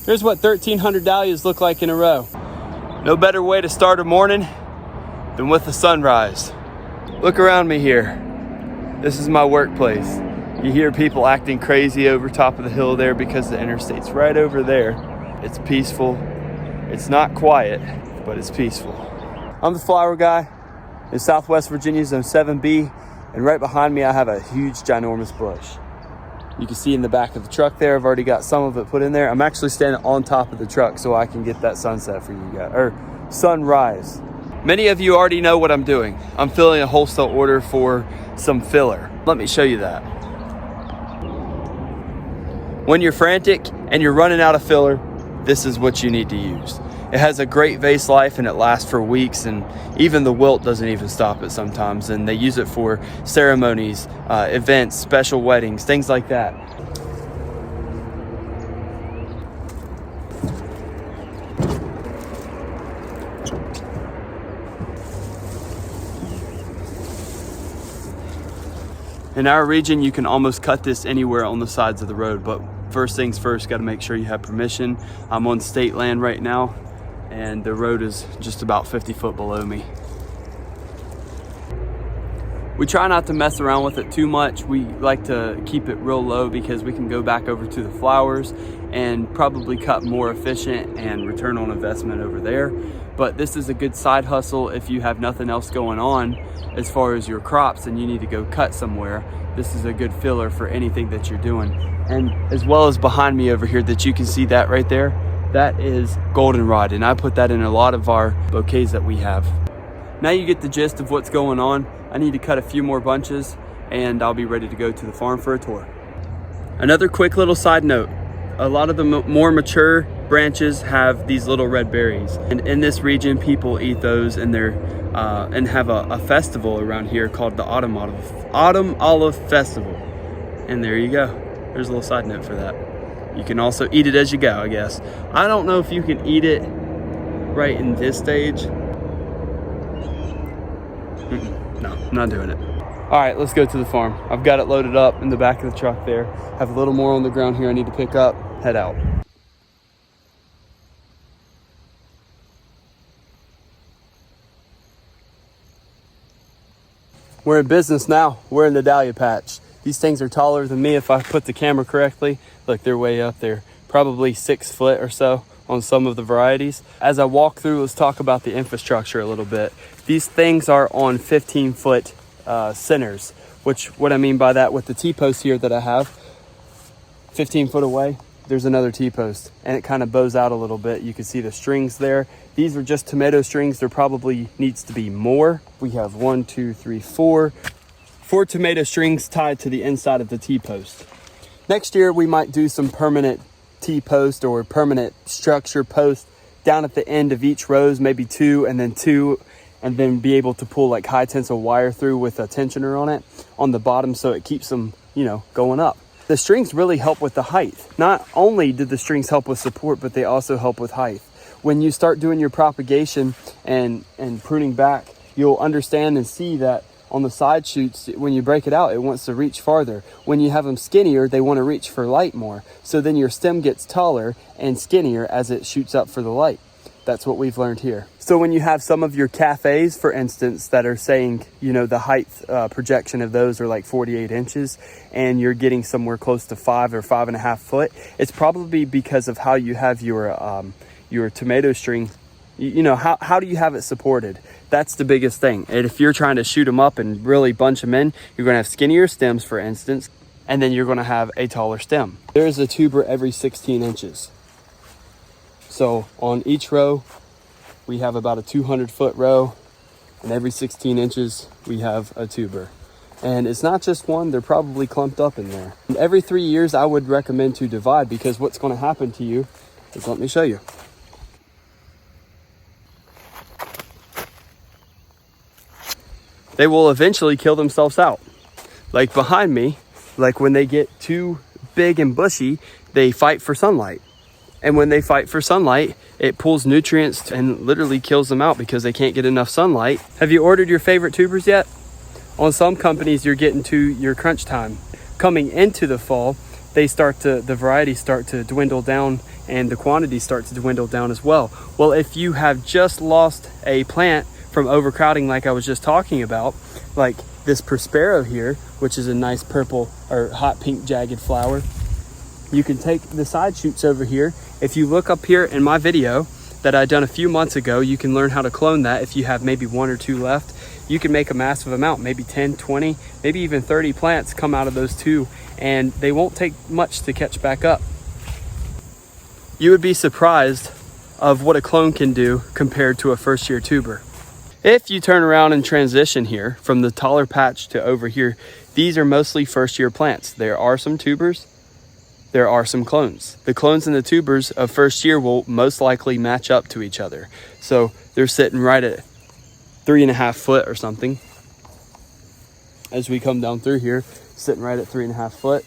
Here's what 1,300 dahlias look like in a row. No better way to start a morning than with the sunrise. Look around me here. This is my workplace. You hear people acting crazy over top of the hill there because the interstate's right over there. It's peaceful. It's not quiet, but it's peaceful. I'm the flower guy in Southwest Virginia, Zone 7B, and right behind me I have a huge, ginormous bush. You can see in the back of the truck there, I've already got some of it put in there. I'm actually standing on top of the truck so I can get that sunset for you guys, or sunrise. Many of you already know what I'm doing. I'm filling a wholesale order for some filler. Let me show you that. When you're frantic and you're running out of filler, this is what you need to use. It has a great vase life and it lasts for weeks, and even the wilt doesn't even stop it sometimes. And they use it for ceremonies, events, special weddings, things like that. In our region, you can almost cut this anywhere on the sides of the road, but first things first, got to make sure you have permission. I'm on state land right now, and the road is just about 50 foot below me. We try not to mess around with it too much. We like to keep it real low because we can go back over to the flowers and probably cut more efficient and return on investment over there. But this is a good side hustle if you have nothing else going on as far as your crops and you need to go cut somewhere. This is a good filler for anything that you're doing. And as well as behind me over here that you can see that right there, that is goldenrod, and I put that in a lot of our bouquets that we have. Now you get the gist of what's going on. I need to cut a few more bunches and I'll be ready to go to the farm for a tour. Another quick little side note, a lot of the more mature branches have these little red berries, and in this region people eat those, and they're and have a festival around here called the Autumn Olive Festival. And there you go, there's a little side note for that. You can also eat it as you go, I guess. I don't know if you can eat it right in this stage. No, I'm not doing it. All right, let's go to the farm. I've got it loaded up in the back of the truck there. Have a little more on the ground here I need to pick up, head out. We're in business now. We're in the dahlia patch. These things are taller than me if I put the camera correctly. Look, they're way up there, probably 6 foot or so on some of the varieties. As I walk through, let's talk about the infrastructure a little bit. These things are on 15-foot centers, which what I mean by that, with the T-post here that I have, 15 foot away, there's another T-post, and it kind of bows out a little bit. You can see the strings there. These are just tomato strings. There probably needs to be more. We have 4 tomato strings tied to the inside of the T-post. Next year, we might do some permanent T-post or permanent structure post down at the end of each rows, maybe 2 and then 2, and then be able to pull like high tensile wire through with a tensioner on it on the bottom so it keeps them, going up. The strings really help with the height. Not only do the strings help with support, but they also help with height. When you start doing your propagation and pruning back, you'll understand and see that on the side shoots, when you break it out, it wants to reach farther. When you have them skinnier, they want to reach for light more. So then your stem gets taller and skinnier as it shoots up for the light. That's what we've learned here. So when you have some of your cafes, for instance, that are saying, the height projection of those are like 48 inches, and you're getting somewhere close to 5 or 5.5 foot, it's probably because of how you have your tomato string. How do you have it supported? That's the biggest thing. And if you're trying to shoot them up and really bunch them in, you're going to have skinnier stems, for instance, and then you're going to have a taller stem. There's a tuber every 16 inches. So on each row, we have about a 200-foot row, and every 16 inches, we have a tuber. And it's not just one, they're probably clumped up in there. And every 3 years, I would recommend to divide, because what's going to happen to you is, let me show you. They will eventually kill themselves out. Like behind me, like when they get too big and bushy, they fight for sunlight. And when they fight for sunlight, it pulls nutrients and literally kills them out because they can't get enough sunlight. Have you ordered your favorite tubers yet? On some companies, you're getting to your crunch time. Coming into the fall, the varieties start to dwindle down and the quantities start to dwindle down as well. Well, if you have just lost a plant from overcrowding like I was just talking about, like this Prospero here, which is a nice purple or hot pink jagged flower, you can take the side shoots over here. If you look up here in my video that I done a few months ago, you can learn how to clone that. If you have maybe 1 or 2 left, you can make a massive amount, maybe 10, 20, maybe even 30 plants come out of those 2, and they won't take much to catch back up. You would be surprised of what a clone can do compared to a first year tuber. If you turn around and transition here from the taller patch to over here, these are mostly first year plants. There are some tubers, there are some clones. The clones and the tubers of first year will most likely match up to each other. So they're sitting right at 3.5 foot or something. As we come down through here, sitting right at 3.5 foot.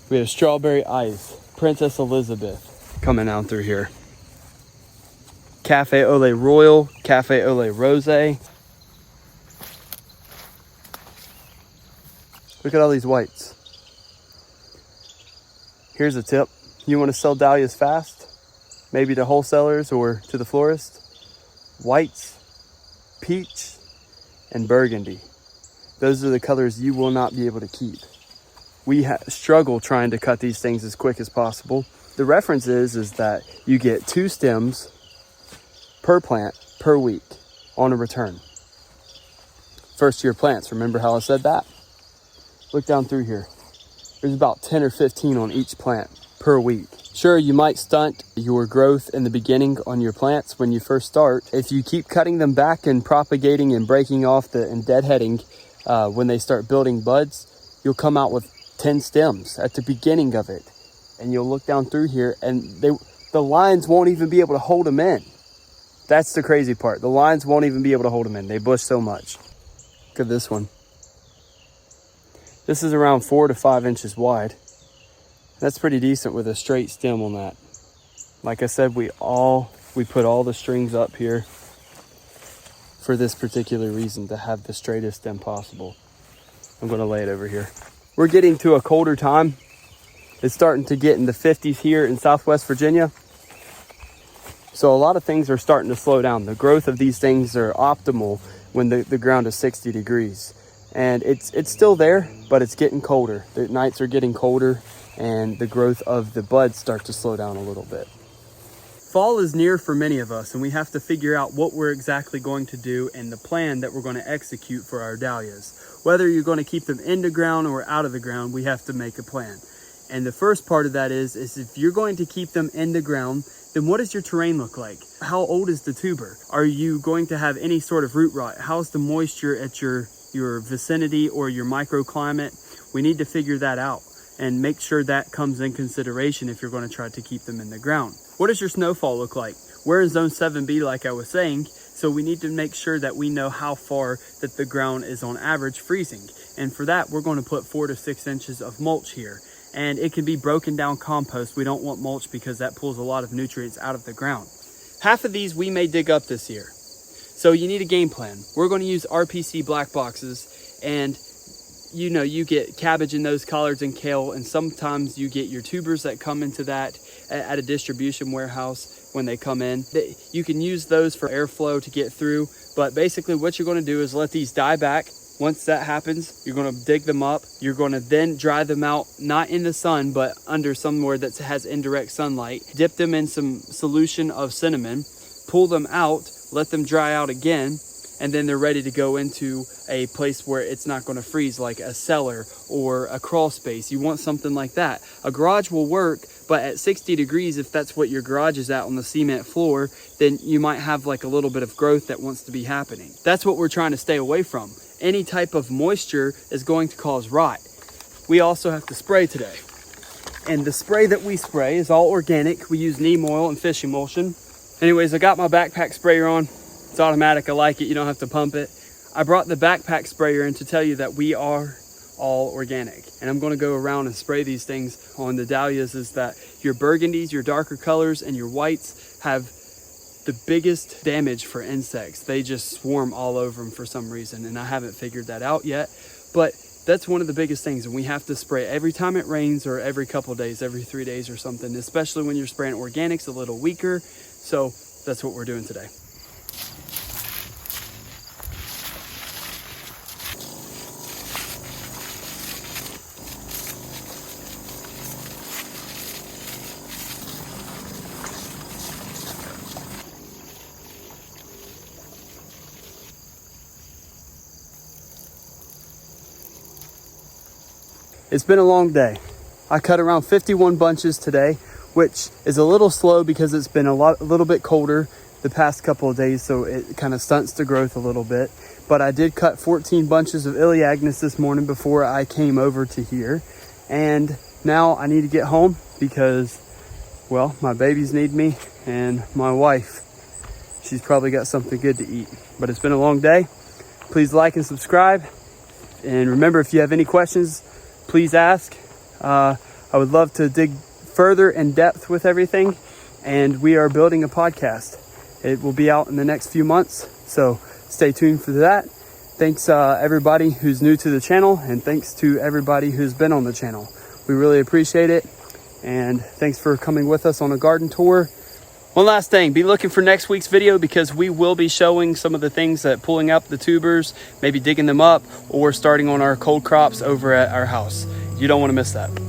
We have Strawberry Ice, Princess Elizabeth coming down through here. Cafe au lait Royal, Cafe au lait Rose. Look at all these whites. Here's a tip. You want to sell dahlias fast? Maybe to wholesalers or to the florist? Whites, peach, and burgundy. Those are the colors you will not be able to keep. We struggle trying to cut these things as quick as possible. The reference is that you get 2 stems per plant per week on a return. First year plants, remember how I said that? Look down through here. There's about 10 or 15 on each plant per week. Sure, you might stunt your growth in the beginning on your plants when you first start. If you keep cutting them back and propagating and breaking off and deadheading when they start building buds, you'll come out with 10 stems at the beginning of it. And you'll look down through here and the lines won't even be able to hold them in. That's the crazy part. The lines won't even be able to hold them in. They bush so much. Look at this one. This is around 4 to 5 inches wide. That's pretty decent with a straight stem on that. Like I said, we put all the strings up here for this particular reason, to have the straightest stem possible. I'm gonna lay it over here. We're getting to a colder time. It's starting to get in the 50s here in Southwest Virginia. So a lot of things are starting to slow down. The growth of these things are optimal when the ground is 60 degrees. And it's still there, but it's getting colder. The nights are getting colder and the growth of the buds start to slow down a little bit. Fall is near for many of us, and we have to figure out what we're exactly going to do and the plan that we're going to execute for our dahlias. Whether you're going to keep them in the ground or out of the ground, we have to make a plan. And the first part of that is if you're going to keep them in the ground, then what does your terrain look like? How old is the tuber? Are you going to have any sort of root rot? How's the moisture at your vicinity or your microclimate? We need to figure that out and make sure that comes in consideration if you're going to try to keep them in the ground. What does your snowfall look like? We're in zone 7B, like I was saying, so we need to make sure that we know how far that the ground is on average freezing. And for that, we're going to put 4 to 6 inches of mulch here. And it can be broken down compost. We don't want mulch because that pulls a lot of nutrients out of the ground. Half of these we may dig up this year. So you need a game plan. We're going to use RPC black boxes, and you get cabbage in those, collards and kale, and sometimes you get your tubers that come into that at a distribution warehouse when they come in. You can use those for airflow to get through, but basically what you're going to do is let these die back. Once that happens, you're going to dig them up. You're going to then dry them out, not in the sun, but under somewhere that has indirect sunlight. Dip them in some solution of cinnamon, pull them out, let them dry out again, and then they're ready to go into a place where it's not going to freeze, like a cellar or a crawl space. You want something like that. A garage will work, but at 60 degrees, if that's what your garage is at on the cement floor, then you might have like a little bit of growth that wants to be happening. That's what we're trying to stay away from. Any type of moisture is going to cause rot. We also have to spray today. And the spray that we spray is all organic. We use neem oil and fish emulsion. Anyways, I got my backpack sprayer on. It's automatic, I like it, you don't have to pump it. I brought the backpack sprayer in to tell you that we are all organic. And I'm gonna go around and spray these things on the dahlias. Is that your burgundies, your darker colors, and your whites have the biggest damage for insects. They just swarm all over them for some reason, and I haven't figured that out yet. But that's one of the biggest things. And we have to spray every time it rains, or every couple of days, every 3 days or something, especially when you're spraying organics, a little weaker. So that's what we're doing today. It's been a long day. I cut around 51 bunches today, which is a little slow because it's been a little bit colder the past couple of days, so it kind of stunts the growth a little bit. But I did cut 14 bunches of Iliagnus this morning before I came over to here. And now I need to get home because, well, my babies need me, and my wife, she's probably got something good to eat. But it's been a long day. Please like and subscribe. And remember, if you have any questions, please ask. I would love to dig further in depth with everything. And we are building a podcast. It will be out in the next few months, so stay tuned for that. Thanks everybody who's new to the channel, and thanks to everybody who's been on the channel. We really appreciate it. And thanks for coming with us on a garden tour. One last thing, be looking for next week's video, because we will be showing some of the things that pulling up the tubers, maybe digging them up, or starting on our cold crops over at our house. You don't want to miss that.